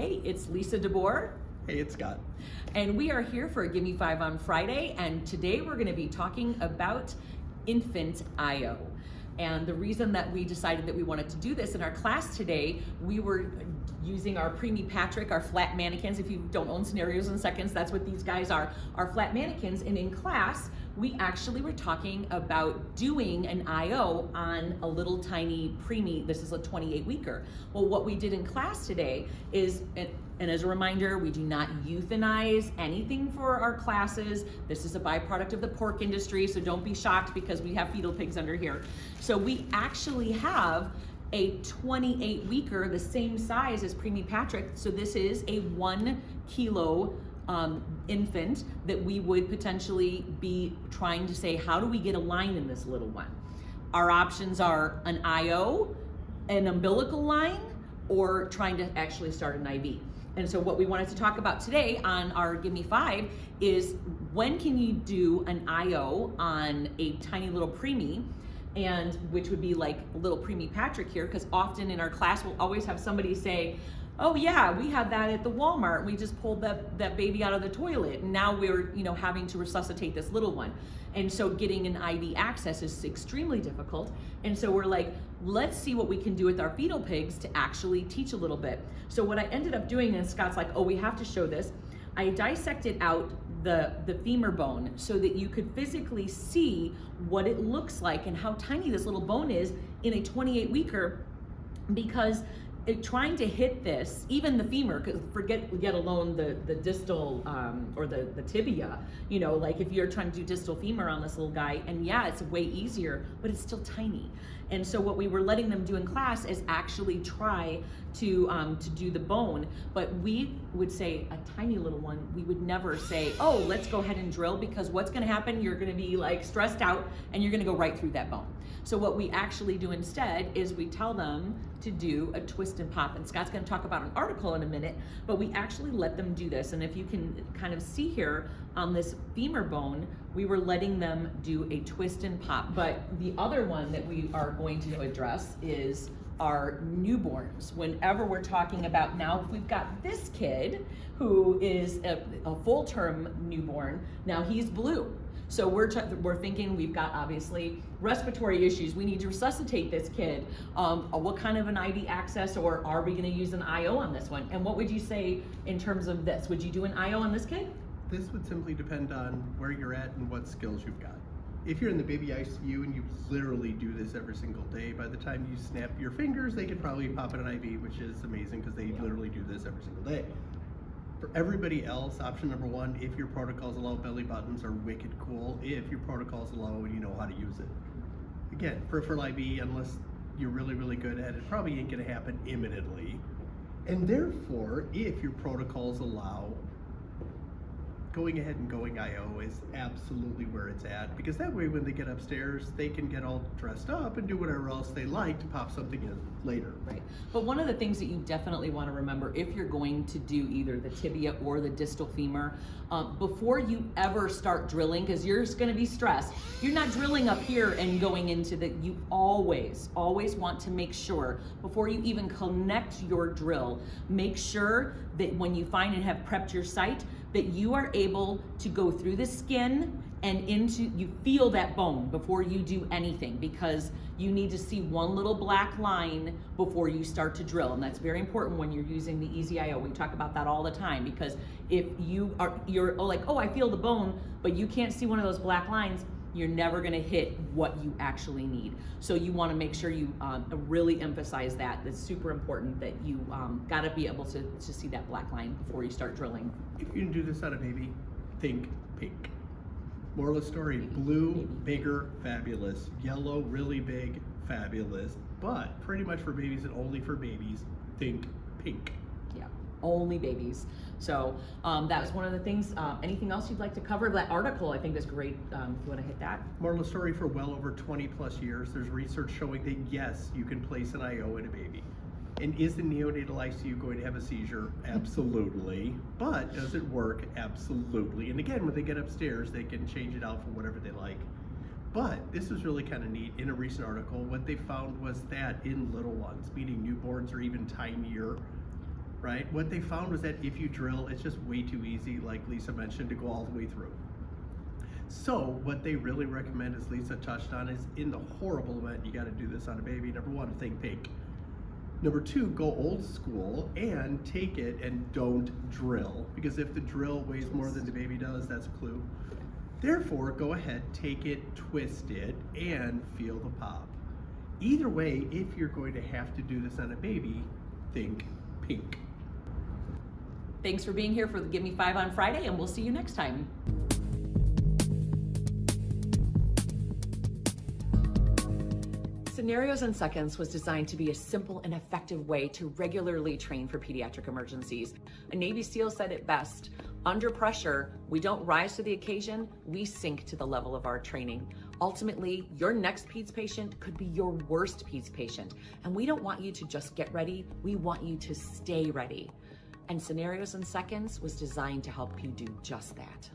Hey, it's Lisa DeBoer. Hey, it's Scott. And we are here for Gimme 5 on Friday, and today we're going to be talking about infant IO. And the reason that we decided that we wanted to do this in our class today, we were using our preemie Patrick, our flat mannequins. If you don't own Scenarios in Seconds, that's what these guys are, our flat mannequins. And in class, we actually were talking about doing an IO on a little tiny preemie. This is a 28-weeker. Well, what we did in class today is, and as a reminder, we do not euthanize anything for our classes. This is a byproduct of the pork industry, so don't be shocked because we have fetal pigs under here. So we actually have a 28-weeker, the same size as preemie Patrick. So this is a 1 kilo infant that we would potentially be trying to say, how do we get a line in this little one? Our options are an IO, an umbilical line, or trying to actually start an IV. And so what we wanted to talk about today on our Gimme 5 is when can you do an IO on a tiny little preemie, and which would be like a little preemie Patrick here, because often in our class we'll always have somebody say, oh yeah, we had that at the Walmart. We just pulled that baby out of the toilet, and now we're having to resuscitate this little one. And so getting an IV access is extremely difficult. And so we're like, let's see what we can do with our fetal pigs to actually teach a little bit. So what I ended up doing, and Scott's like, oh, we have to show this. I dissected out the femur bone so that you could physically see what it looks like and how tiny this little bone is in a 28-weeker, because trying to hit this, even the femur, because get alone the distal or the tibia, like if you're trying to do distal femur on this little guy, and yeah, it's way easier, but it's still tiny. And so what we were letting them do in class is actually try to do the bone, but we would say a tiny little one, we would never say, oh, let's go ahead and drill, because what's gonna happen, you're gonna be like stressed out and you're gonna go right through that bone. So what we actually do instead is we tell them to do a twist and pop, and Scott's gonna talk about an article in a minute, but we actually let them do this. And if you can kind of see here on this femur bone, we were letting them do a twist and pop. But the other one that we are going to address is our newborns. Whenever we're talking about, now if we've got this kid who is a full-term newborn, now he's blue. So we're thinking we've got obviously respiratory issues. We need to resuscitate this kid. What kind of an IV access, or are we gonna use an IO on this one? And what would you say in terms of this? Would you do an IO on this kid? This would simply depend on where you're at and what skills you've got. If you're in the baby ICU and you literally do this every single day, by the time you snap your fingers, they could probably pop in an IV, which is amazing because they literally do this every single day. For everybody else, option number one, if your protocols allow belly buttons, are wicked cool. If your protocols allow and you know how to use it. Again, peripheral IV, unless you're really, really good at it, probably ain't gonna happen imminently. And therefore, if your protocols allow, going ahead and going IO is absolutely where it's at, because that way when they get upstairs, they can get all dressed up and do whatever else they like to pop something in later. Right. But one of the things that you definitely want to remember, if you're going to do either the tibia or the distal femur, before you ever start drilling, because you're just going to be stressed, you're not drilling up here and going into the, you always want to make sure, before you even connect your drill, make sure that when you find and have prepped your site, that you are able to go through the skin and you feel that bone before you do anything, because you need to see one little black line before you start to drill. And that's very important when you're using the Easy IO. We talk about that all the time, because if you're like, oh, I feel the bone, but you can't see one of those black lines, you're never gonna hit what you actually need. So you wanna make sure you really emphasize that. That's super important, that you gotta be able to see that black line before you start drilling. If you can do this on a baby, think pink. Moral of the story, blue, bigger, fabulous. Yellow, really big, fabulous. But pretty much for babies and only for babies, think pink. Yeah, only babies. So that was one of the things. Anything else you'd like to cover? That article I think is great, if you want to hit that. Moral of the story, for well over 20 plus years, there's research showing that yes, you can place an IO in a baby. And is the neonatal ICU going to have a seizure? Absolutely. But does it work? Absolutely. And again, when they get upstairs, they can change it out for whatever they like. But this was really kind of neat. In a recent article, what they found was that in little ones, meaning newborns or even tinier, right? What they found was that if you drill, it's just way too easy, like Lisa mentioned, to go all the way through. So what they really recommend, as Lisa touched on, is in the horrible event you got to do this on a baby, number one, think pink. Number two, go old school and take it and don't drill, because if the drill weighs more than the baby does, that's a clue. Therefore, go ahead, take it, twist it, and feel the pop. Either way, if you're going to have to do this on a baby, think pink. Thanks for being here for the Give Me 5 on Friday, and we'll see you next time. Scenarios in Seconds was designed to be a simple and effective way to regularly train for pediatric emergencies. A Navy SEAL said it best: under pressure, we don't rise to the occasion, we sink to the level of our training. Ultimately, your next peds patient could be your worst peds patient, and we don't want you to just get ready, we want you to stay ready. And Scenarios in Seconds was designed to help you do just that.